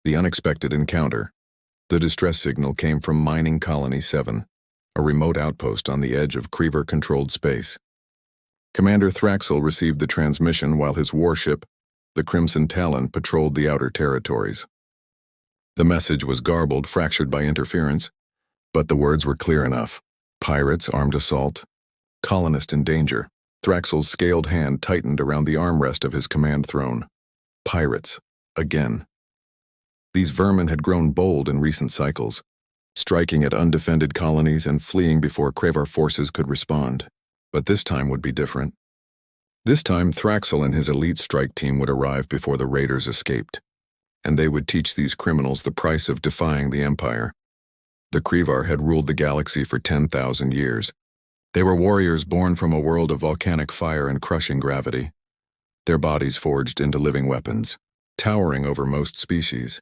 The unexpected encounter. The distress signal came from Mining Colony 7, a remote outpost on the edge of Creever-controlled space. Commander Thraxel received the transmission while his warship, the Crimson Talon, patrolled the outer territories. The message was garbled, fractured by interference, but the words were clear enough. Pirates, armed assault. Colonist in danger. Thraxel's scaled hand tightened around the armrest of his command throne. Pirates. Again. These vermin had grown bold in recent cycles, striking at undefended colonies and fleeing before Kravar forces could respond. But this time would be different. This time, Thraxel and his elite strike team would arrive before the raiders escaped, and they would teach these criminals the price of defying the Empire. The Krevar had ruled the galaxy for 10,000 years. They were warriors born from a world of volcanic fire and crushing gravity, their bodies forged into living weapons, towering over most species,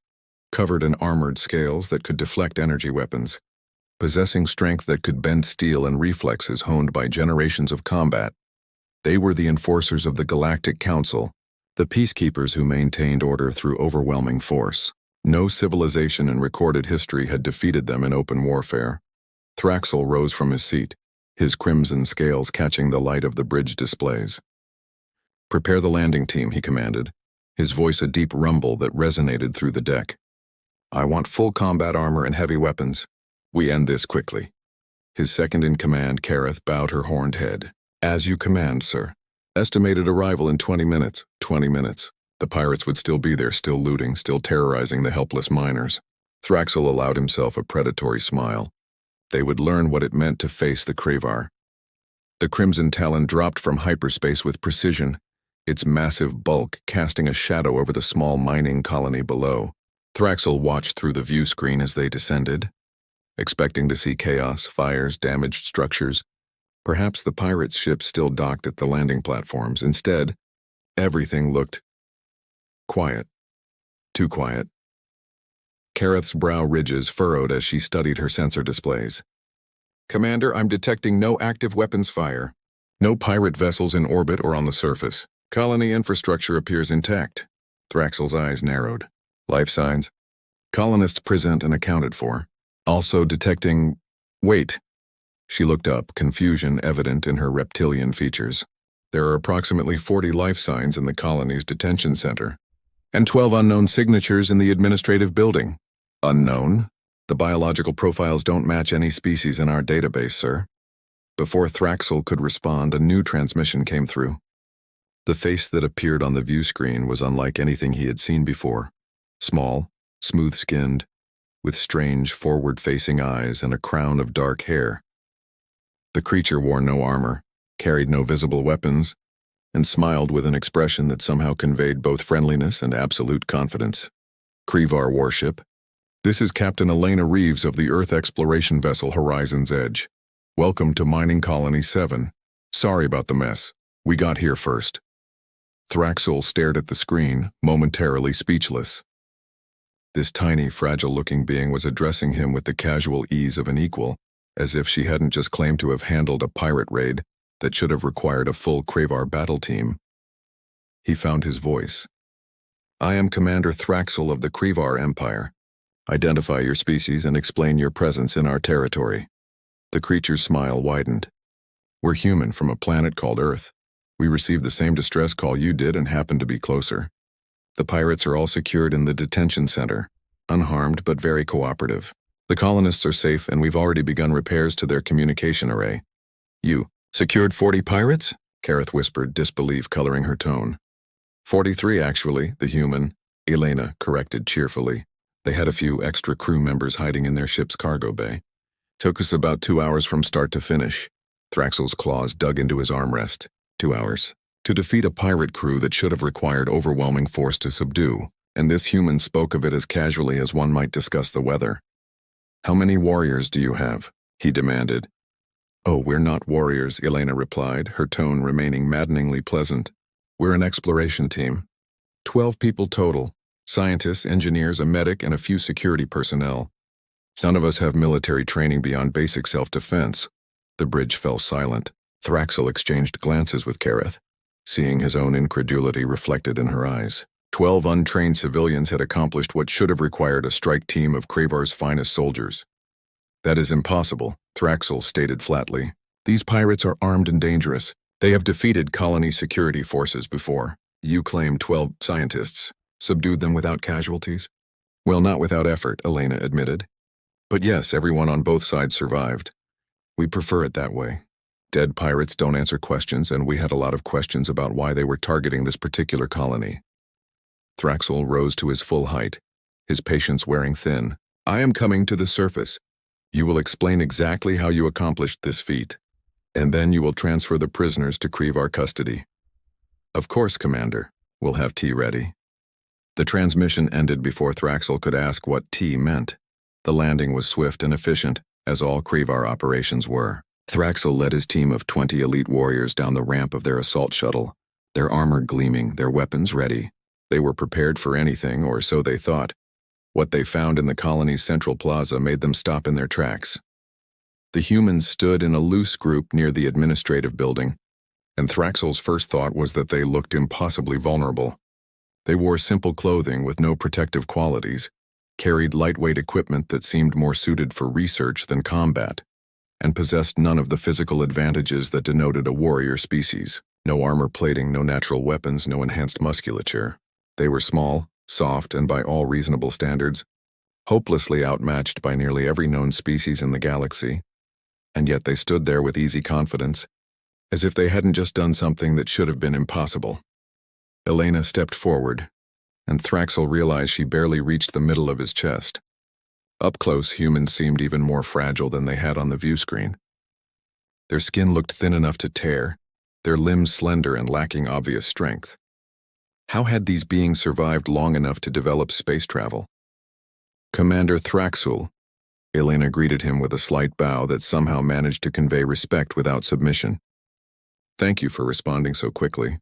covered in armored scales that could deflect energy weapons, possessing strength that could bend steel and reflexes honed by generations of combat. They were the enforcers of the Galactic Council, the peacekeepers who maintained order through overwhelming force. No civilization in recorded history had defeated them in open warfare. Thraxel rose from his seat, his crimson scales catching the light of the bridge displays. "Prepare the landing team," he commanded, his voice a deep rumble that resonated through the deck. "I want full combat armor and heavy weapons. We end this quickly." His second-in-command, Kareth, bowed her horned head. "As you command, sir. Estimated arrival in 20 minutes. 20 minutes. The pirates would still be there, still looting, still terrorizing the helpless miners." Thraxel allowed himself a predatory smile. They would learn what it meant to face the Kravar. The Crimson Talon dropped from hyperspace with precision, its massive bulk casting a shadow over the small mining colony below. Thraxel watched through the view screen as they descended, expecting to see chaos, fires, damaged structures. Perhaps the pirates' ships still docked at the landing platforms. Instead, everything looked quiet. Too quiet. Kareth's brow ridges furrowed as she studied her sensor displays. "Commander, I'm detecting no active weapons fire. No pirate vessels in orbit or on the surface. Colony infrastructure appears intact." Thraxel's eyes narrowed. "Life signs? Colonists present and accounted for. Also detecting... Wait." She looked up, confusion evident in her reptilian features. "There are approximately 40 life signs in the colony's detention center, and 12 unknown signatures in the administrative building." "Unknown? The biological profiles don't match any species in our database, sir." Before Thraxel could respond, a new transmission came through. The face that appeared on the view screen was unlike anything he had seen before. Small, smooth-skinned, with strange forward-facing eyes and a crown of dark hair. The creature wore no armor, carried no visible weapons, and smiled with an expression that somehow conveyed both friendliness and absolute confidence. "Krevar warship. This is Captain Elena Reeves of the Earth exploration vessel Horizon's Edge. Welcome to Mining Colony 7. Sorry about the mess. We got here first." Thraxel stared at the screen, momentarily speechless. This tiny, fragile-looking being was addressing him with the casual ease of an equal, as if she hadn't just claimed to have handled a pirate raid that should have required a full Kravar battle team. He found his voice. "I am Commander Thraxel of the Krevar Empire. Identify your species and explain your presence in our territory." The creature's smile widened. "We're human from a planet called Earth. We received the same distress call you did and happened to be closer. The pirates are all secured in the detention center, unharmed but very cooperative. The colonists are safe and we've already begun repairs to their communication array." "You secured 40 pirates?" Kareth whispered, disbelief coloring her tone. 43, actually," the human, Elena, corrected cheerfully. "They had a few extra crew members hiding in their ship's cargo bay. Took us about 2 hours from start to finish." Thraxel's claws dug into his armrest. 2 hours. To defeat a pirate crew that should have required overwhelming force to subdue, and this human spoke of it as casually as one might discuss the weather. "How many warriors do you have?" he demanded. "Oh, we're not warriors," Elena replied, her tone remaining maddeningly pleasant. "We're an exploration team. 12 people total. Scientists, engineers, a medic, and a few security personnel. None of us have military training beyond basic self-defense." The bridge fell silent. Thraxel exchanged glances with Kareth, seeing his own incredulity reflected in her eyes. 12 untrained civilians had accomplished what should have required a strike team of Kravar's finest soldiers. That is impossible, Thraxel stated flatly. These pirates are armed and dangerous. They have defeated colony security forces before. You claim 12 scientists subdued them without casualties? Well, not without effort, Elena admitted. But yes, everyone on both sides survived. We prefer it that way. Dead pirates don't answer questions, and we had a lot of questions about why they were targeting this particular colony. Thraxel rose to his full height, his patience wearing thin. I am coming to the surface. You will explain exactly how you accomplished this feat, and then you will transfer the prisoners to Kravar custody. Of course, Commander. We'll have tea ready. The transmission ended before Thraxel could ask what tea meant. The landing was swift and efficient, as all Kravar operations were. Thraxel led his team of 20 elite warriors down the ramp of their assault shuttle, their armor gleaming, their weapons ready. They were prepared for anything, or so they thought. What they found in the colony's central plaza made them stop in their tracks. The humans stood in a loose group near the administrative building, and Thraxel's first thought was that they looked impossibly vulnerable. They wore simple clothing with no protective qualities, carried lightweight equipment that seemed more suited for research than combat, and possessed none of the physical advantages that denoted a warrior species. No armor plating, no natural weapons, no enhanced musculature. They were small, soft, and by all reasonable standards, hopelessly outmatched by nearly every known species in the galaxy, and yet they stood there with easy confidence, as if they hadn't just done something that should have been impossible. Elena stepped forward, and Thraxel realized she barely reached the middle of his chest. Up close, humans seemed even more fragile than they had on the view screen. Their skin looked thin enough to tear, their limbs slender and lacking obvious strength. How had these beings survived long enough to develop space travel? Commander Thraxel, Elena greeted him with a slight bow that somehow managed to convey respect without submission. Thank you for responding so quickly.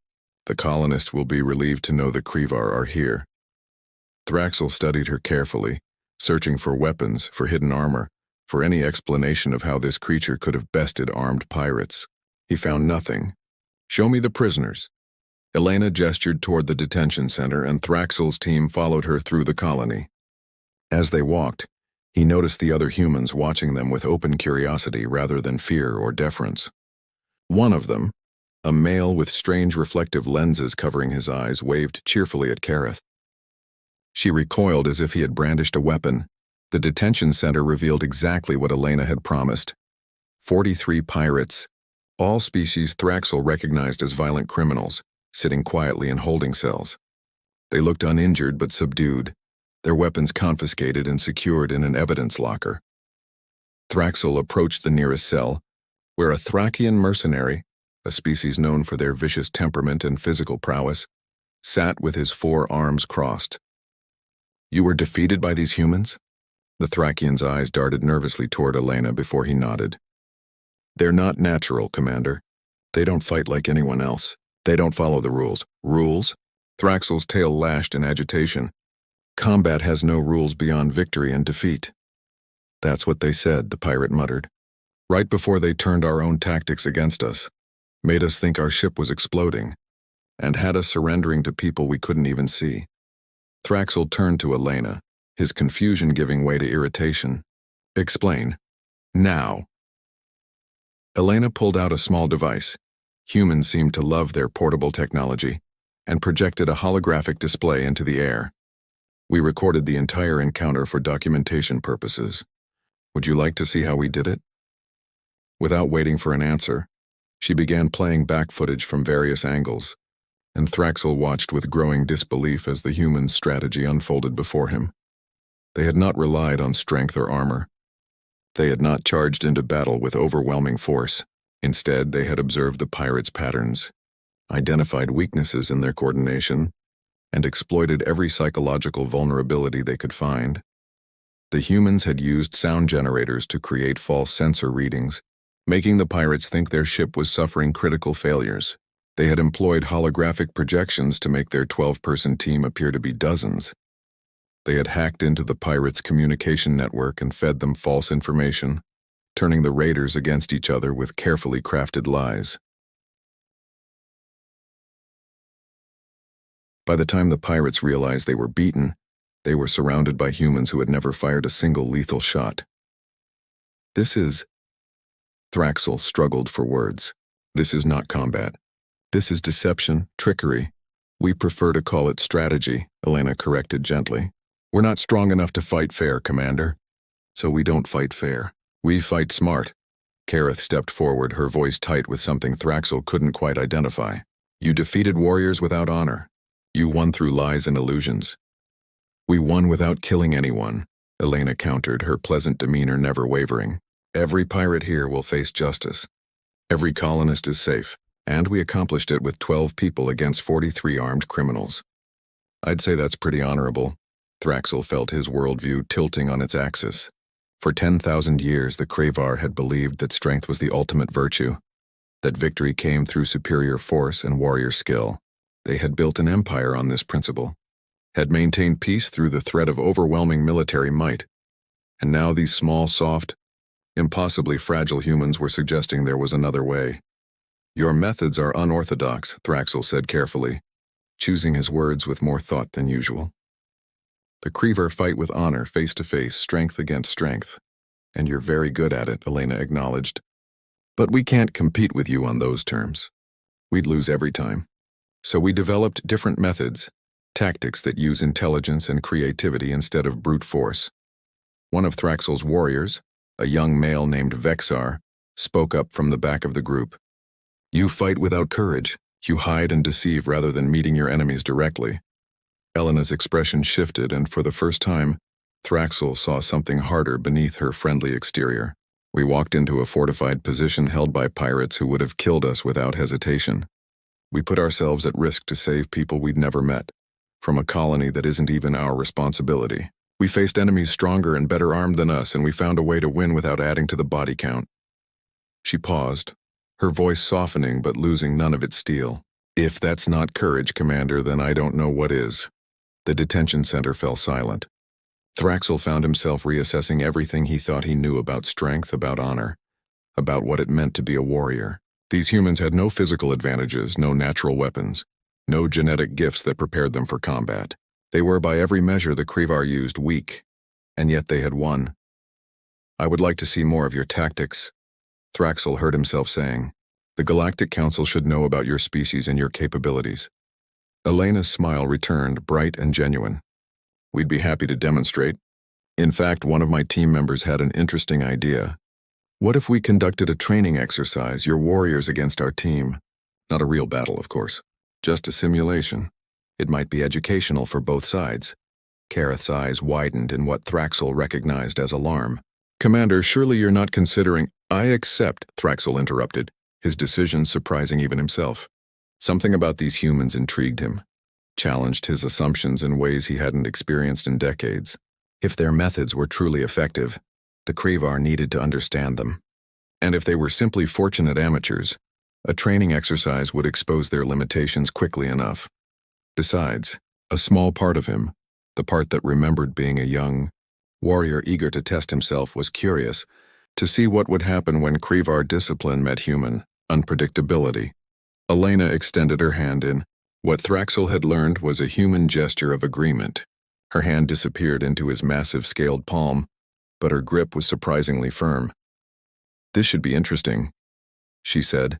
The colonists will be relieved to know the Kravar are here. Thraxel studied her carefully, searching for weapons, for hidden armor, for any explanation of how this creature could have bested armed pirates. He found nothing. Show me the prisoners. Elena gestured toward the detention center, and Thraxel's team followed her through the colony. As they walked, he noticed the other humans watching them with open curiosity rather than fear or deference. One of them, a male with strange reflective lenses covering his eyes, waved cheerfully at Kareth. She recoiled as if he had brandished a weapon. The detention center revealed exactly what Elena had promised. 43 pirates, all species Thraxel recognized as violent criminals, sitting quietly in holding cells. They looked uninjured but subdued, their weapons confiscated and secured in an evidence locker. Thraxel approached the nearest cell, where a Thracian mercenary, a species known for their vicious temperament and physical prowess, sat with his 4 arms crossed. You were defeated by these humans? The Thracian's eyes darted nervously toward Elena before he nodded. They're not natural, Commander. They don't fight like anyone else. They don't follow the rules. Rules? Thraxel's tail lashed in agitation. Combat has no rules beyond victory and defeat. That's what they said, the pirate muttered. Right before they turned our own tactics against us, made us think our ship was exploding, and had us surrendering to people we couldn't even see. Thraxel turned to Elena, his confusion giving way to irritation. Explain. Now. Elena pulled out a small device. Humans seemed to love their portable technology, and projected a holographic display into the air. We recorded the entire encounter for documentation purposes. Would you like to see how we did it? Without waiting for an answer, she began playing back footage from various angles, and Thraxel watched with growing disbelief as the human's strategy unfolded before him. They had not relied on strength or armor. They had not charged into battle with overwhelming force. Instead, they had observed the pirates' patterns, identified weaknesses in their coordination, and exploited every psychological vulnerability they could find. The humans had used sound generators to create false sensor readings, making the pirates think their ship was suffering critical failures. They had employed holographic projections to make their 12-person team appear to be dozens. They had hacked into the pirates' communication network and fed them false information, turning the raiders against each other with carefully crafted lies. By the time the pirates realized they were beaten, they were surrounded by humans who had never fired a single lethal shot. This is... Thraxel struggled for words. This is not combat. This is deception, trickery. We prefer to call it strategy, Elena corrected gently. We're not strong enough to fight fair, Commander. So we don't fight fair. We fight smart. Kareth stepped forward, her voice tight with something Thraxel couldn't quite identify. You defeated warriors without honor. You won through lies and illusions. We won without killing anyone, Elena countered, her pleasant demeanor never wavering. Every pirate here will face justice. Every colonist is safe, and we accomplished it with 12 people against 43 armed criminals. I'd say that's pretty honorable. Thraxel felt his worldview tilting on its axis. For 10,000 years, the Kravar had believed that strength was the ultimate virtue, that victory came through superior force and warrior skill. They had built an empire on this principle, had maintained peace through the threat of overwhelming military might. And now these small, soft, impossibly fragile humans were suggesting there was another way. Your methods are unorthodox, Thraxel said carefully, choosing his words with more thought than usual. The Kravar fight with honor, face to face, strength against strength. And you're very good at it, Elena acknowledged. But we can't compete with you on those terms. We'd lose every time. So we developed different methods, tactics that use intelligence and creativity instead of brute force. One of Thraxel's warriors, a young male named Vexar, spoke up from the back of the group. You fight without courage. You hide and deceive rather than meeting your enemies directly. Elena's expression shifted, and for the first time, Thraxel saw something harder beneath her friendly exterior. We walked into a fortified position held by pirates who would have killed us without hesitation. We put ourselves at risk to save people we'd never met, from a colony that isn't even our responsibility. We faced enemies stronger and better armed than us, and we found a way to win without adding to the body count. She paused, her voice softening but losing none of its steel. If that's not courage, Commander, then I don't know what is. The detention center fell silent. Thraxel found himself reassessing everything he thought he knew about strength, about honor, about what it meant to be a warrior. These humans had no physical advantages, no natural weapons, no genetic gifts that prepared them for combat. They were, by every measure the Kravar used, weak, and yet they had won. I would like to see more of your tactics, Thraxel heard himself saying. The Galactic Council should know about your species and your capabilities. Elena's smile returned, bright and genuine. We'd be happy to demonstrate. In fact, one of my team members had an interesting idea. What if we conducted a training exercise, your warriors against our team? Not a real battle, of course. Just a simulation. It might be educational for both sides. Kareth's eyes widened in what Thraxel recognized as alarm. Commander, surely you're not considering— I accept, Thraxel interrupted, his decision surprising even himself. Something about these humans intrigued him, challenged his assumptions in ways he hadn't experienced in decades. If their methods were truly effective, the Kravar needed to understand them. And if they were simply fortunate amateurs, a training exercise would expose their limitations quickly enough. Besides, a small part of him, the part that remembered being a young warrior eager to test himself, was curious to see what would happen when Kravar discipline met human unpredictability. Elena extended her hand in. What Thraxel had learned was a human gesture of agreement. Her hand disappeared into his massive scaled palm, but her grip was surprisingly firm. This should be interesting, she said,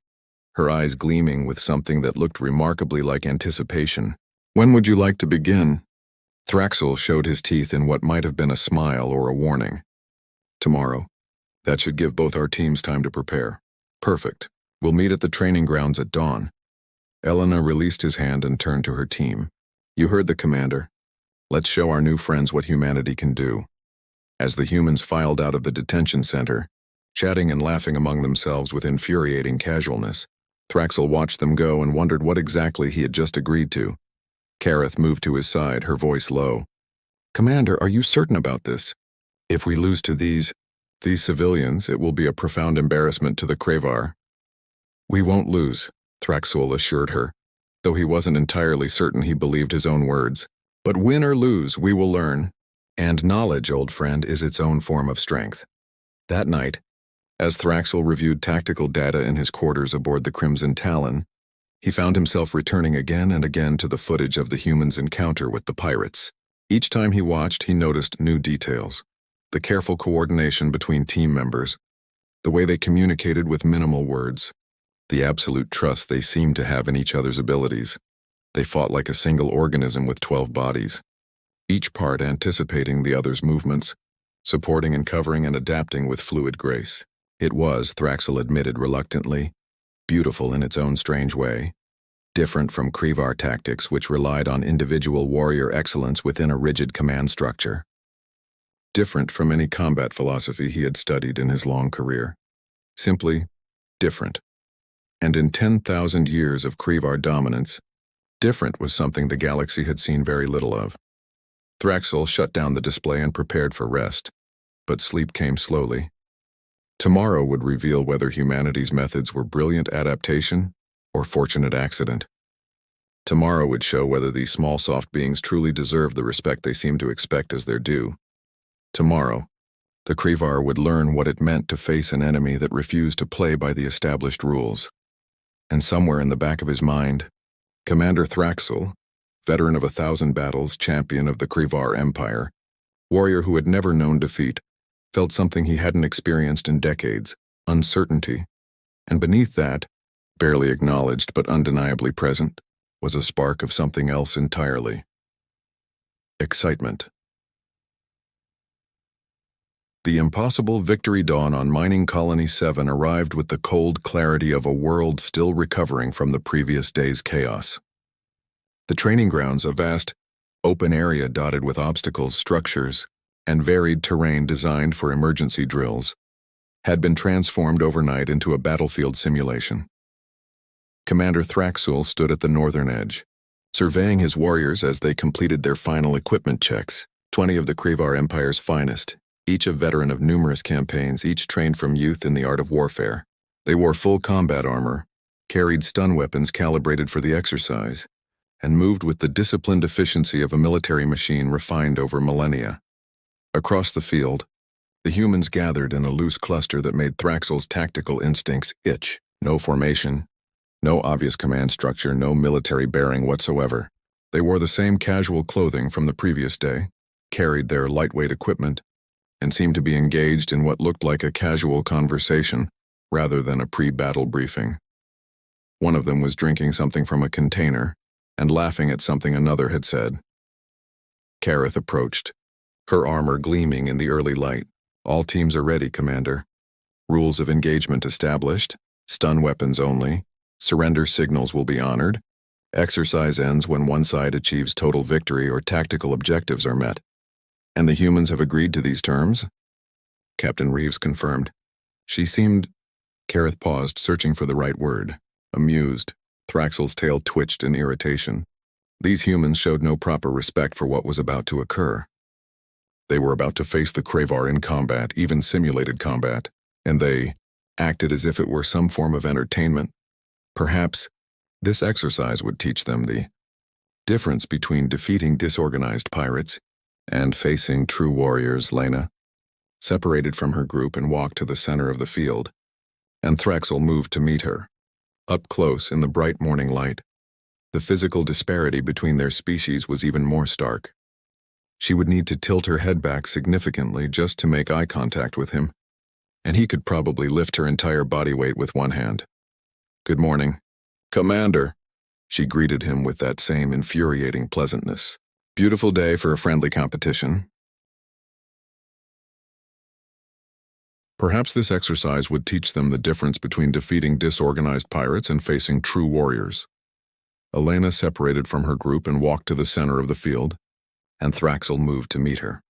her eyes gleaming with something that looked remarkably like anticipation. When would you like to begin? Thraxel showed his teeth in what might have been a smile or a warning. Tomorrow. That should give both our teams time to prepare. Perfect. We'll meet at the training grounds at dawn. Elena released his hand and turned to her team. You heard the commander. Let's show our new friends what humanity can do. As the humans filed out of the detention center, chatting and laughing among themselves with infuriating casualness, Thraxel watched them go and wondered what exactly he had just agreed to. Kareth moved to his side, her voice low. Commander, are you certain about this? If we lose to these civilians, it will be a profound embarrassment to the Kravar. We won't lose, Thraxel assured her, though he wasn't entirely certain he believed his own words. But win or lose, we will learn. And knowledge, old friend, is its own form of strength. That night, as Thraxel reviewed tactical data in his quarters aboard the Crimson Talon, He found himself returning again and again to the footage of the humans' encounter with the pirates. Each time he watched, he noticed new details. The careful coordination between team members, the way they communicated with minimal words, the absolute trust they seemed to have in each other's abilities. They fought like a single organism with 12 bodies, each part anticipating the other's movements, supporting and covering and adapting with fluid grace. It was, Thraxel admitted reluctantly, beautiful in its own strange way, different from Krevar tactics which relied on individual warrior excellence within a rigid command structure. Different from any combat philosophy he had studied in his long career. Simply different. And in 10,000 years of Krevar dominance, different was something the galaxy had seen very little of. Thraxel shut down the display and prepared for rest, but sleep came slowly. Tomorrow would reveal whether humanity's methods were brilliant adaptation or fortunate accident. Tomorrow would show whether these small soft beings truly deserved the respect they seemed to expect as their due. Tomorrow, the Krevar would learn what it meant to face an enemy that refused to play by the established rules. And somewhere in the back of his mind, Commander Thraxel, veteran of 1,000 battles, champion of the Krevar Empire, warrior who had never known defeat, felt something he hadn't experienced in decades, uncertainty. And beneath that, barely acknowledged but undeniably present, was a spark of something else entirely. Excitement. The impossible victory dawn on Mining Colony 7 arrived with the cold clarity of a world still recovering from the previous day's chaos. The training grounds, a vast, open area dotted with obstacles, structures, and varied terrain designed for emergency drills, had been transformed overnight into a battlefield simulation. Commander Thraxel stood at the northern edge, surveying his warriors as they completed their final equipment checks, 20 of the Krevar Empire's finest, each a veteran of numerous campaigns, each trained from youth in the art of warfare. They wore full combat armor, carried stun weapons calibrated for the exercise, and moved with the disciplined efficiency of a military machine refined over millennia. Across the field, the humans gathered in a loose cluster that made Thraxel's tactical instincts itch. No formation, no obvious command structure, no military bearing whatsoever. They wore the same casual clothing from the previous day, carried their lightweight equipment, and seemed to be engaged in what looked like a casual conversation rather than a pre-battle briefing. One of them was drinking something from a container and laughing at something another had said. Kareth approached, her armor gleaming in the early light. All teams are ready, Commander. Rules of engagement established, stun weapons only, surrender signals will be honored, exercise ends when one side achieves total victory or tactical objectives are met. And the humans have agreed to these terms? Captain Reeves confirmed. She seemed... Kareth paused, searching for the right word. Amused. Thraxel's tail twitched in irritation. These humans showed no proper respect for what was about to occur. They were about to face the Krevar in combat, even simulated combat, and they acted as if it were some form of entertainment. Perhaps this exercise would teach them the difference between defeating disorganized pirates and facing true warriors. Lena separated from her group and walked to the center of the field, and Thraxel moved to meet her. Up close in the bright morning light, the physical disparity between their species was even more stark. She would need to tilt her head back significantly just to make eye contact with him, and he could probably lift her entire body weight with one hand. Good morning, Commander. She greeted him with that same infuriating pleasantness. Beautiful day for a friendly competition. Perhaps this exercise would teach them the difference between defeating disorganized pirates and facing true warriors. Elena separated from her group and walked to the center of the field, and Thraxel moved to meet her.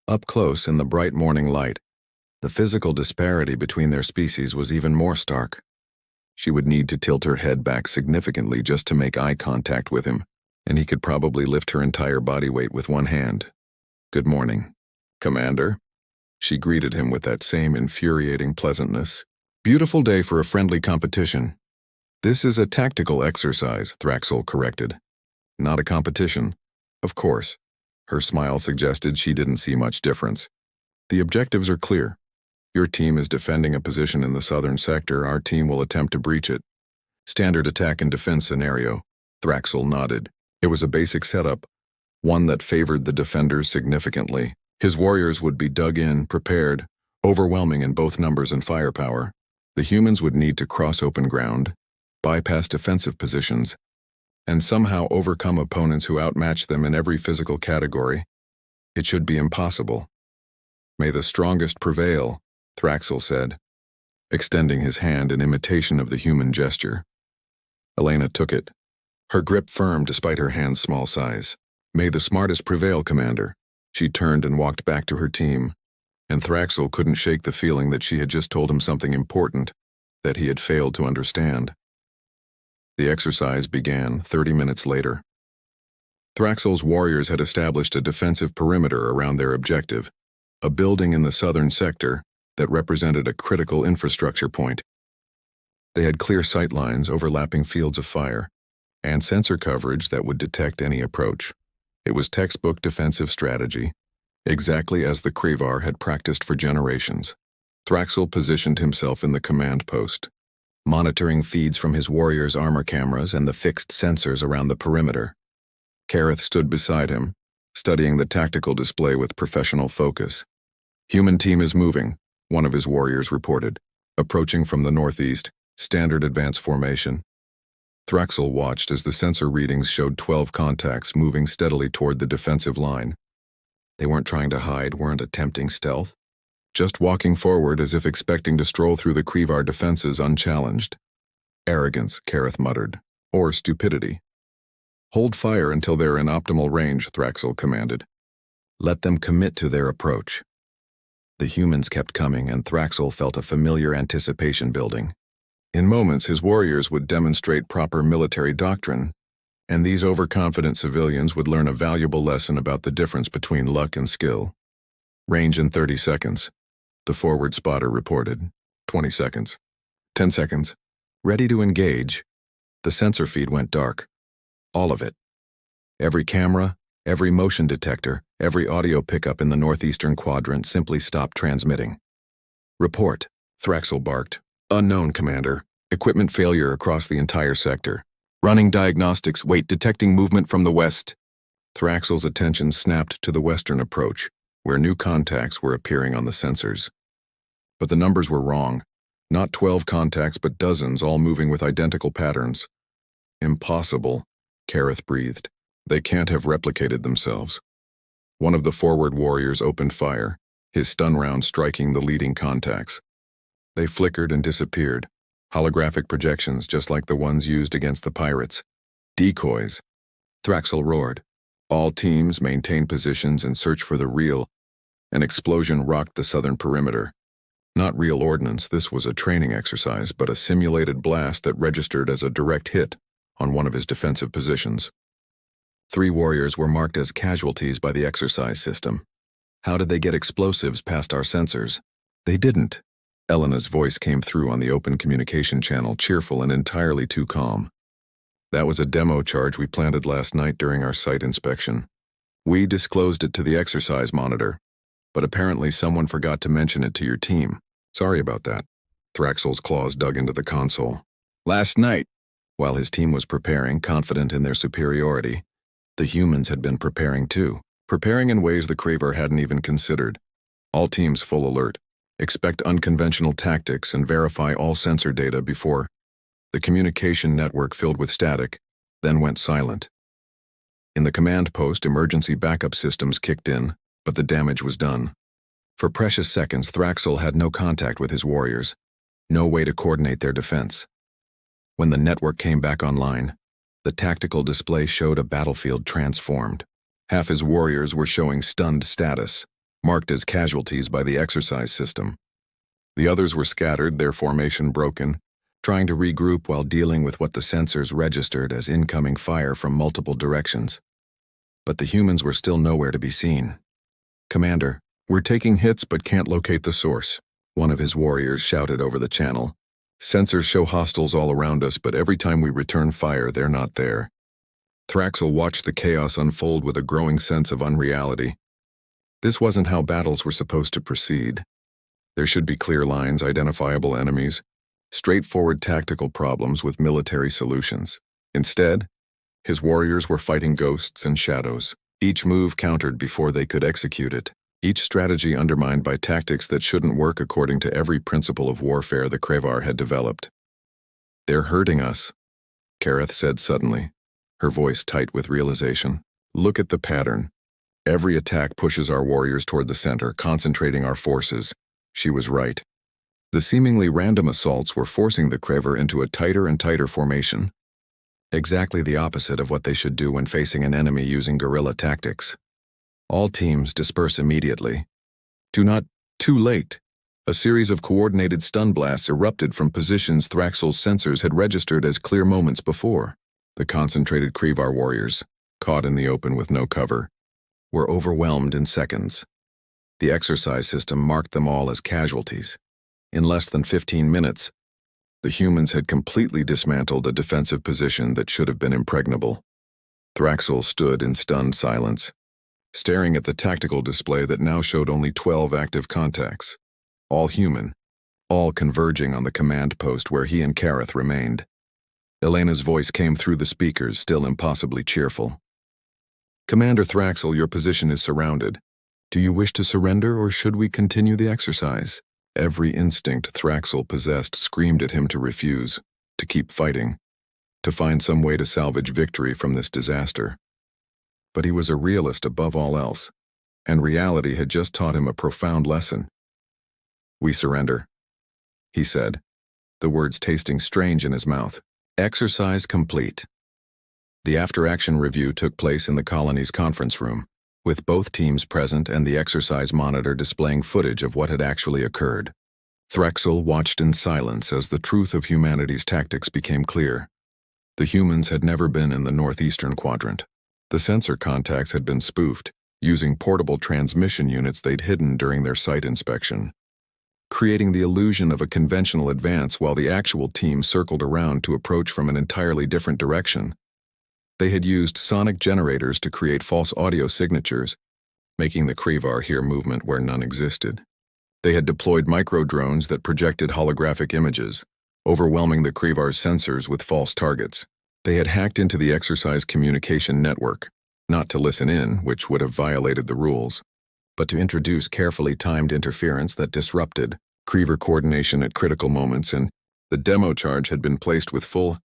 Up close in the bright morning light, the physical disparity between their species was even more stark. She would need to tilt her head back significantly just to make eye contact with him, and he could probably lift her entire body weight with one hand. Good morning, Commander. She greeted him with that same infuriating pleasantness. Beautiful day for a friendly competition. This is a tactical exercise, Thraxel corrected. Not a competition. Of course. Her smile suggested she didn't see much difference. The objectives are clear. Your team is defending a position in the southern sector. Our team will attempt to breach it. Standard attack and defense scenario. Thraxel nodded. It was a basic setup, one that favored the defenders significantly. His warriors would be dug in, prepared, overwhelming in both numbers and firepower. The humans would need to cross open ground, bypass defensive positions, and somehow overcome opponents who outmatch them in every physical category. It should be impossible. May the strongest prevail, Thraxel said, extending his hand in imitation of the human gesture. Elena took it, her grip firm despite her hand's small size. May the smartest prevail, Commander. She turned and walked back to her team, and Thraxel couldn't shake the feeling that she had just told him something important that he had failed to understand. The exercise began 30 minutes later. Thraxel's warriors had established a defensive perimeter around their objective, a building in the southern sector that represented a critical infrastructure point. They had clear sight lines overlapping fields of fire, and sensor coverage that would detect any approach. It was textbook defensive strategy, exactly as the Krevar had practiced for generations. Thraxel positioned himself in the command post, monitoring feeds from his warriors' armor cameras and the fixed sensors around the perimeter. Kareth stood beside him, studying the tactical display with professional focus. Human team is moving, one of his warriors reported, approaching from the northeast, standard advance formation. Thraxel watched as the sensor readings showed 12 contacts moving steadily toward the defensive line. They weren't trying to hide, weren't attempting stealth. Just walking forward as if expecting to stroll through the Krevar defenses unchallenged. Arrogance, Kareth muttered, or stupidity. Hold fire until they're in optimal range, Thraxel commanded. Let them commit to their approach. The humans kept coming, and Thraxel felt a familiar anticipation building. In moments, his warriors would demonstrate proper military doctrine, and these overconfident civilians would learn a valuable lesson about the difference between luck and skill. Range in 30 seconds. The forward spotter reported. 20 seconds. 10 seconds. Ready to engage. The sensor feed went dark. All of it. Every camera, every motion detector, every audio pickup in the northeastern quadrant simply stopped transmitting. Report, Thraxel barked. Unknown, Commander. Equipment failure across the entire sector. Running diagnostics, wait, detecting movement from the west. Thraxel's attention snapped to the western approach, where new contacts were appearing on the sensors. But the numbers were wrong. Not 12 contacts, but dozens, all moving with identical patterns. Impossible, Kareth breathed. They can't have replicated themselves. One of the forward warriors opened fire, his stun round striking the leading contacts. They flickered and disappeared, holographic projections just like the ones used against the pirates. Decoys. Thraxel roared. All teams maintain positions and search for the real. An explosion rocked the southern perimeter. Not real ordnance, this was a training exercise, but a simulated blast that registered as a direct hit on one of his defensive positions. 3 warriors were marked as casualties by the exercise system. How did they get explosives past our sensors? They didn't. Elena's voice came through on the open communication channel, cheerful and entirely too calm. That was a demo charge we planted last night during our site inspection. We disclosed it to the exercise monitor, but apparently someone forgot to mention it to your team. Sorry about that. Thraxel's claws dug into the console. Last night, while his team was preparing, confident in their superiority, the humans had been preparing too, preparing in ways the Krevar hadn't even considered. All teams full alert. Expect unconventional tactics and verify all sensor data before. The communication network filled with static, then went silent. In the command post, emergency backup systems kicked in, but the damage was done. For precious seconds, Thraxel had no contact with his warriors, no way to coordinate their defense. When the network came back online, the tactical display showed a battlefield transformed. Half his warriors were showing stunned status, marked as casualties by the exercise system. The others were scattered, their formation broken, trying to regroup while dealing with what the sensors registered as incoming fire from multiple directions. But the humans were still nowhere to be seen. Commander, we're taking hits but can't locate the source, one of his warriors shouted over the channel. Sensors show hostiles all around us, but every time we return fire, they're not there. Thraxel watched the chaos unfold with a growing sense of unreality. This wasn't how battles were supposed to proceed. There should be clear lines, identifiable enemies, straightforward tactical problems with military solutions. Instead, his warriors were fighting ghosts and shadows, each move countered before they could execute it, each strategy undermined by tactics that shouldn't work according to every principle of warfare the Krevar had developed. "They're hurting us," Kareth said suddenly, her voice tight with realization. "Look at the pattern. Every attack pushes our warriors toward the center, concentrating our forces." She was right. The seemingly random assaults were forcing the Krevar into a tighter and tighter formation, exactly the opposite of what they should do when facing an enemy using guerrilla tactics. All teams disperse immediately. Too late. A series of coordinated stun blasts erupted from positions Thraxl's sensors had registered as clear moments before. The concentrated Krevar warriors, caught in the open with no cover, were overwhelmed in seconds. The exercise system marked them all as casualties. In less than 15 minutes, the humans had completely dismantled a defensive position that should have been impregnable. Thraxl stood in stunned silence, staring at the tactical display that now showed only 12 active contacts, all human, all converging on the command post where he and Kareth remained. Elena's voice came through the speakers, still impossibly cheerful. "Commander Thraxl, your position is surrounded. Do you wish to surrender, or should we continue the exercise?" Every instinct Thraxl possessed screamed at him to refuse, to keep fighting, to find some way to salvage victory from this disaster. But he was a realist above all else, and reality had just taught him a profound lesson. "We surrender," he said, the words tasting strange in his mouth. Exercise complete. The after-action review took place in the colony's conference room, with both teams present and the exercise monitor displaying footage of what had actually occurred. Thraxl watched in silence as the truth of humanity's tactics became clear. The humans had never been in the northeastern quadrant. The sensor contacts had been spoofed, using portable transmission units they'd hidden during their site inspection, creating the illusion of a conventional advance while the actual team circled around to approach from an entirely different direction. They had used sonic generators to create false audio signatures, making the Krevar hear movement where none existed. They had deployed micro-drones that projected holographic images, overwhelming the Krevar's sensors with false targets. They had hacked into the exercise communication network, not to listen in, which would have violated the rules, but to introduce carefully timed interference that disrupted Krevar coordination at critical moments, and the demo charge had been placed with full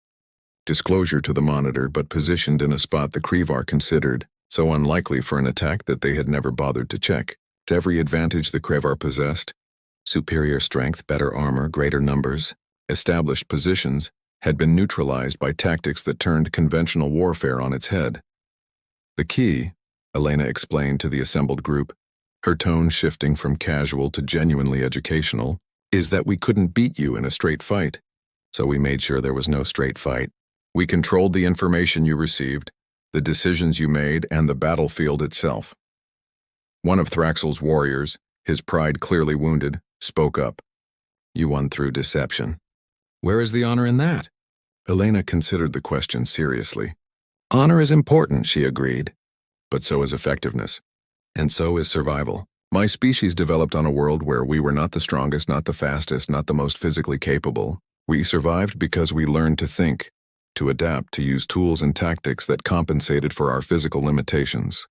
disclosure to the monitor, but positioned in a spot the Krevar considered so unlikely for an attack that they had never bothered to check. To every advantage the Krevar possessed, superior strength, better armor, greater numbers, established positions, had been neutralized by tactics that turned conventional warfare on its head. "The key," Elena explained to the assembled group, her tone shifting from casual to genuinely educational, "is that we couldn't beat you in a straight fight. So we made sure there was no straight fight. We controlled the information you received, the decisions you made, and the battlefield itself." One of Thraxl's warriors, his pride clearly wounded, spoke up. "You won through deception." "Where is the honor in that?" Elena considered the question seriously. "Honor is important," she agreed, "but so is effectiveness. And so is survival. My species developed on a world where we were not the strongest, not the fastest, not the most physically capable. We survived because we learned to think, to adapt, to use tools and tactics that compensated for our physical limitations.